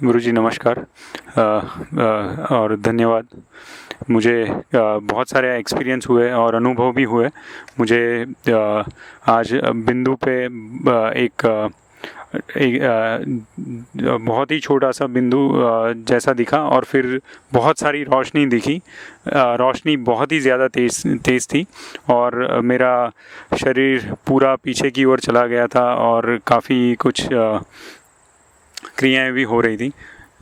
गुरुजी नमस्कार और धन्यवाद। मुझे बहुत सारे एक्सपीरियंस हुए और अनुभव भी हुए। मुझे आज बिंदु पे एक बहुत ही छोटा सा बिंदु जैसा दिखा और फिर बहुत सारी रोशनी दिखी। रोशनी बहुत ही ज़्यादा तेज़ थी और मेरा शरीर पूरा पीछे की ओर चला गया था और काफ़ी कुछ क्रियाएं भी हो रही थी।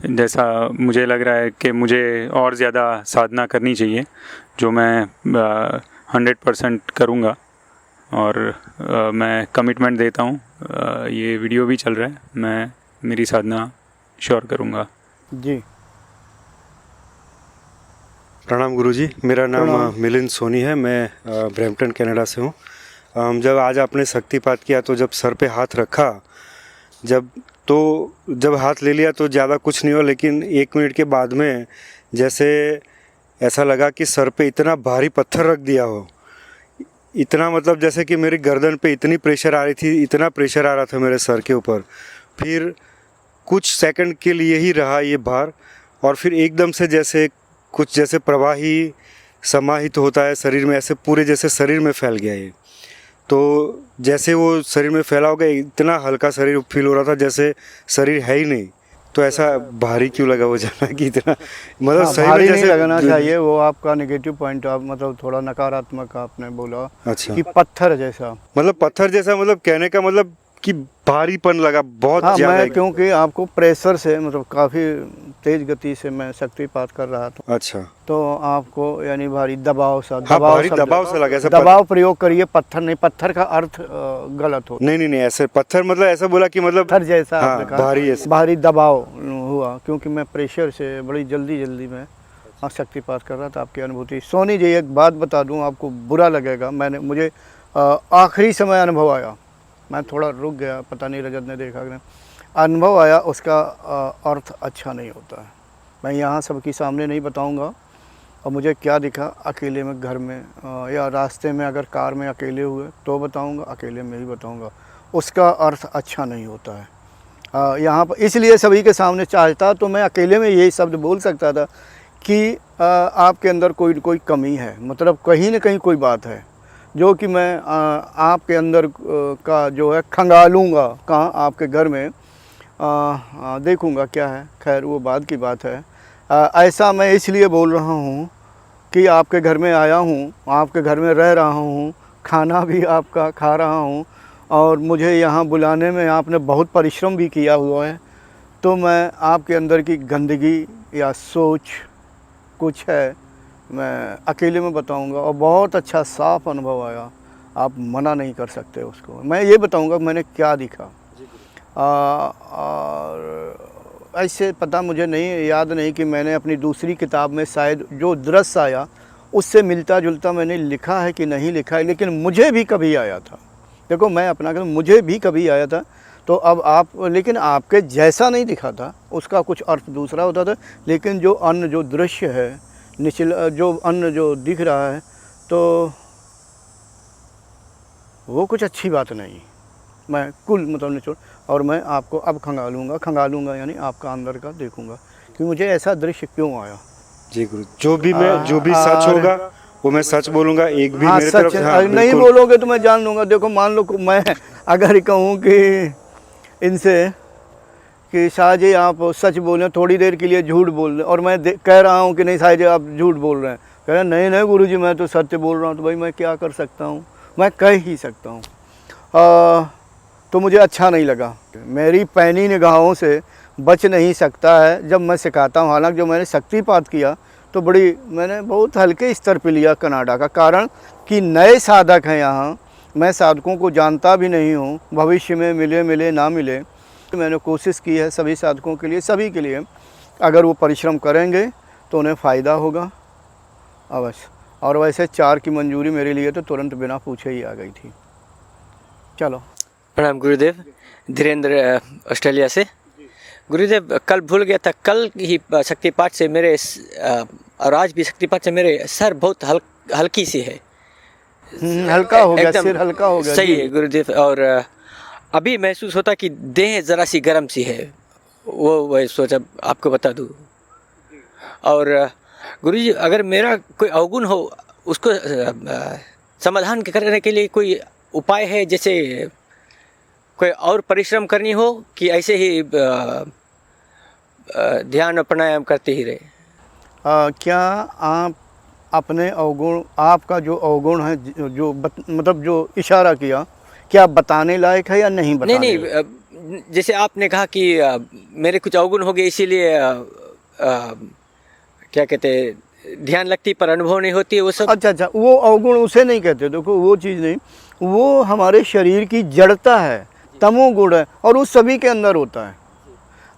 जैसा मुझे लग रहा है कि मुझे और ज़्यादा साधना करनी चाहिए, जो मैं 100% करूँगा और मैं कमिटमेंट देता हूँ। ये वीडियो भी चल रहा है, मैं मेरी साधना श्योर करूँगा। जी प्रणाम गुरुजी, मेरा नाम मिलिंद सोनी है। मैं ब्रैम्पटन कनाडा से हूँ। जब आज आपने शक्तिपात किया तो जब सर पे हाथ रखा, जब हाथ ले लिया तो ज़्यादा कुछ नहीं हुआ, लेकिन 1 मिनट के बाद में जैसे ऐसा लगा कि सर पे इतना भारी पत्थर रख दिया हो। इतना मतलब जैसे कि मेरी गर्दन पे इतनी प्रेशर आ रही थी, इतना प्रेशर आ रहा था मेरे सर के ऊपर। फिर कुछ सेकंड के लिए ही रहा ये भार और फिर एकदम से जैसे प्रवाही समाहित होता है शरीर में, ऐसे पूरे जैसे शरीर में फैल गया ये। तो जैसे वो शरीर में फैला होगा, इतना हल्का शरीर फील हो रहा था जैसे शरीर है ही नहीं। तो ऐसा भारी क्यों लगा वो जाना कि इतना मतलब हाँ, सही में भारी जैसे नहीं लगना चाहिए। वो आपका नेगेटिव पॉइंट, आप मतलब थोड़ा नकारात्मक आपने बोला। अच्छा, कि पत्थर जैसा, मतलब पत्थर जैसा, मतलब कहने का मतलब कि भारीपन लगा बहुत हाँ ज़्यादा। मैं क्योंकि आपको प्रेशर से मतलब काफ़ी तेज गति से मैं शक्तिपात कर रहा था, अच्छा, तो आपको यानी भारी दबाव सा, हाँ, भारी दबाव से लगा। ऐसा दबाव प्रयोग करिए, पत्थर नहीं। पत्थर का अर्थ गलत हो। नहीं, ऐसे पत्थर मतलब ऐसा बोला कि मतलब पत्थर जैसा हाँ, आपने कहा, भारी ऐसे। भारी दबाव हुआ क्योंकि मैं प्रेशर से बड़ी जल्दी में शक्तिपात कर रहा था। आपकी अनुभूति सोनी जी, एक बात बता दूं, आपको बुरा लगेगा। मुझे आखिरी समय अनुभव आया, मैं थोड़ा रुक गया, पता नहीं रजत ने देखा कि नहीं। अनुभव आया, उसका अर्थ अच्छा नहीं होता है। मैं यहाँ सबके सामने नहीं बताऊँगा और मुझे क्या दिखा अकेले में, घर में या रास्ते में, अगर कार में अकेले हुए तो बताऊँगा, अकेले में ही बताऊँगा। उसका अर्थ अच्छा नहीं होता है। यहाँ पर इसलिए सभी के सामने चाहता तो मैं अकेले में यही शब्द बोल सकता था कि आपके अंदर कोई कमी है, मतलब कहीं न कहीं कोई बात है जो कि मैं आपके अंदर का जो है खंगालूँगा। कहाँ? आपके घर में देखूँगा क्या है। खैर वो बाद की बात है। ऐसा मैं इसलिए बोल रहा हूँ कि आपके घर में आया हूँ, आपके घर में रह रहा हूँ, खाना भी आपका खा रहा हूँ और मुझे यहाँ बुलाने में आपने बहुत परिश्रम भी किया हुआ है। तो मैं आपके अंदर की गंदगी या सोच कुछ है, मैं अकेले में बताऊंगा और बहुत अच्छा साफ अनुभव आया। आप मना नहीं कर सकते उसको। मैं ये बताऊंगा मैंने क्या दिखा। और ऐसे पता मुझे नहीं, याद नहीं कि मैंने अपनी दूसरी किताब में शायद जो दृश्य आया उससे मिलता जुलता मैंने लिखा है कि नहीं लिखा है, लेकिन मुझे भी कभी आया था। देखो मैं अपना कहूँ, मुझे भी कभी आया था। तो अब आप, लेकिन आपके जैसा नहीं दिखा था, उसका कुछ अर्थ दूसरा होता था। लेकिन जो अन्न, जो दृश्य है, निचला जो अन्न जो दिख रहा है, तो वो कुछ अच्छी बात नहीं। मैं कुल मतलब निचोड़, और मैं आपको अब खंगालूँगा यानी आपका अंदर का देखूँगा कि मुझे ऐसा दृश्य क्यों आया। जी गुरु, जो भी सच होगा वो मैं सच बोलूँगा। एक भी हाँ, मेरे सच तरफ से हाँ, नहीं बोलोगे तो मैं जान लूँगा। देखो मान लो मैं अगर कहूँ कि इनसे कि शाहजी जी आप सच बोल रहे हैं, थोड़ी देर के लिए झूठ बोल रहे हैं, और मैं कह रहा हूँ कि नहीं शाहजी जी आप झूठ बोल रहे हैं, कह रहे हैं नहीं गुरुजी मैं तो सत्य बोल रहा हूँ। तो भाई मैं क्या कर सकता हूँ, मैं कह ही सकता हूँ। तो मुझे अच्छा नहीं लगा। मेरी पैनी निगाहों से बच नहीं सकता है जब मैं सिखाता हूँ। हालांकि जो मैंने शक्तिपात किया तो मैंने बहुत हल्के स्तर पे लिया कनाडा का, कारण कि नए साधक हैं यहाँ, मैं साधकों को जानता भी नहीं हूँ। भविष्य में मिले ना मिले, मैंने कोशिश की है सभी साधकों के लिए, सभी के लिए, अगर वो परिश्रम करेंगे तो उन्हें फ़ायदा होगा अवश्य। और वैसे 4 की मंजूरी मेरे लिए तो तुरंत बिना पूछे ही आ गई थी। चलो प्रणाम गुरुदेव, धीरेन्द्र ऑस्ट्रेलिया से। गुरुदेव कल भूल गया था, कल ही शक्तिपाठ से मेरे और आज भी शक्तिपाठ से मेरे सर बहुत हल्की सी है। हल्का हो गया, एकदम सिर हल्का हो गया। सही है गुरुदेव। और अभी महसूस होता कि देह ज़रा सी गर्म सी है, वो सोचा आपको बता दूँ। और गुरुजी अगर मेरा कोई अवगुण हो उसको समाधान करने के लिए कोई उपाय है, जैसे कोई और परिश्रम करनी हो कि ऐसे ही ध्यान और प्राणायाम करते ही रहे? क्या आप अपने अवगुण, आपका जो अवगुण है, जो मतलब जो इशारा किया, क्या बताने लायक है या नहीं बताने? नहीं, जैसे आपने कहा कि मेरे कुछ अवगुण हो गए इसीलिए क्या कहते हैं ध्यान लगती पर अनुभव नहीं होती है, वो सब। अच्छा, वो अवगुण उसे नहीं कहते। देखो वो चीज़ नहीं, वो हमारे शरीर की जड़ता है, तमोगुण है, और वो सभी के अंदर होता है।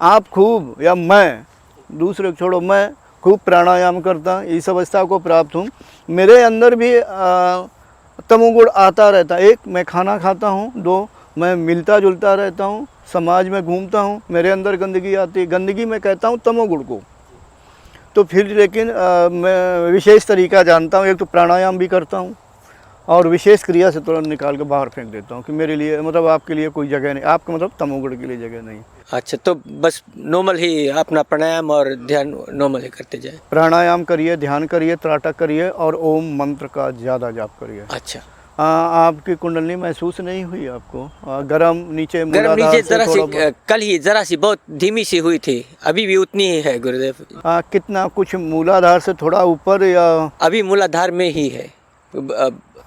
आप खूब, या मैं, दूसरे छोड़ो, मैं खूब प्राणायाम करता, इस अवस्था को प्राप्त हूँ, मेरे अंदर भी तमोगुण आता रहता है। एक, मैं खाना खाता हूँ। दो, मैं मिलता जुलता रहता हूँ, समाज में घूमता हूँ, मेरे अंदर गंदगी आती है। गंदगी मैं कहता हूँ तमोगुण को। तो फिर लेकिन मैं विशेष तरीका जानता हूँ। एक तो प्राणायाम भी करता हूँ और विशेष क्रिया से तुरंत निकाल के बाहर फेंक देता हूँ कि मेरे लिए, मतलब आपके लिए कोई जगह नहीं, आपका मतलब तमोगुण के लिए जगह नहीं। अच्छा, तो बस नॉर्मल ही अपना प्राणायाम और ध्यान नॉर्मल ही करते जाए। प्राणायाम करिए, ध्यान करिए, त्राटक करिए और ओम मंत्र का ज़्यादा जाप करिए। अच्छा, आपकी कुंडली महसूस नहीं हुई आपको? गरम नीचे, गर्म नीचे जरा सी, कल ही जरा सी बहुत धीमी सी हुई थी, अभी भी उतनी ही है गुरुदेव। कितना, कुछ मूलाधार से थोड़ा ऊपर या? अभी मूलाधार में ही है।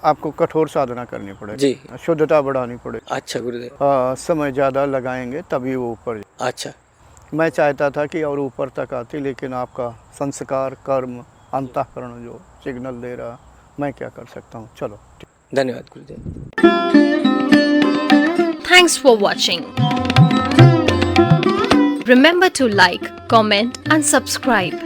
आपको कठोर साधना करनी पड़ेगी जी, शुद्धता बढ़ानी पड़ेगी। अच्छा गुरुदेव। समय ज़्यादा लगाएंगे तभी वो ऊपर। अच्छा, मैं चाहता था कि और ऊपर तक आती, लेकिन आपका संस्कार, कर्म, अंतःकरण जो सिग्नल दे रहा, मैं क्या कर सकता हूँ। चलो, धन्यवाद गुरुदेव। Thanks for watching. Remember to like, comment and subscribe.